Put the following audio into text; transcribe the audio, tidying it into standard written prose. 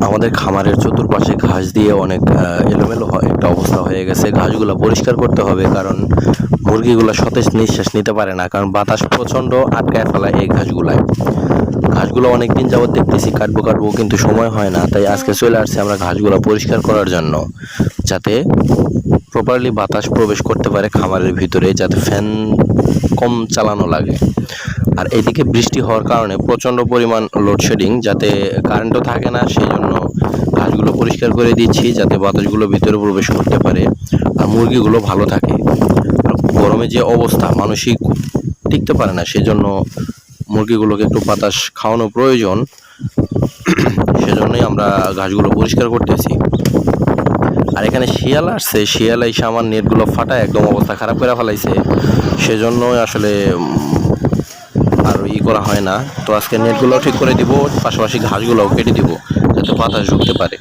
আমাদের খামারের চতুর্পাশে ঘাস দিয়ে অনেক এলোমেলো একটা অবস্থা হয়ে গেছে। ঘাসগুলো পরিষ্কার করতে হবে, কারণ মুরগিগুলো সতেজ নিঃশ্বাস নিতে পারে না, কারণ বাতাস প্রচণ্ড আটকায় ফেলায় এই ঘাসগুলো অনেক দিন যাবত দেখতেছি কাটবো কিন্তু সময় হয় না। তাই আজকে চলে আসছে আমরা ঘাসগুলো পরিষ্কার করার জন্য, যাতে প্রপারলি বাতাস প্রবেশ করতে পারে খামারের ভিতরে, যাতে ফ্যান কম চালানো লাগে। আর এদিকে বৃষ্টি হওয়ার কারণে প্রচণ্ড পরিমাণ লোডশেডিং, যাতে কারেন্টও থাকে না, সেই জন্য ঘাসগুলো পরিষ্কার করে দিচ্ছি যাতে বাতাসগুলো ভিতরে প্রবেশ করতে পারে আর মুরগিগুলো ভালো থাকে। আর গরমে যে অবস্থা, মানুষই টিকতে পারে না, সেজন্য মুরগিগুলোকে একটু বাতাস খাওয়ানো প্রয়োজন। সেজন্যই আমরা ঘাসগুলো পরিষ্কার করতেছি। আর এখানে শিয়াল আসছে, শিয়াল এসে আমার নেটগুলো ফাটায় একদম অবস্থা খারাপ করে ফেলাইছে। সেজন্যই আসলে আর করা হয় না। তো আজকে নেটগুলো ঠিক করে দিব, পাশাপাশি ঘাসগুলোও কেটে দিব যাতে বাতাস ঢুকতে পারে।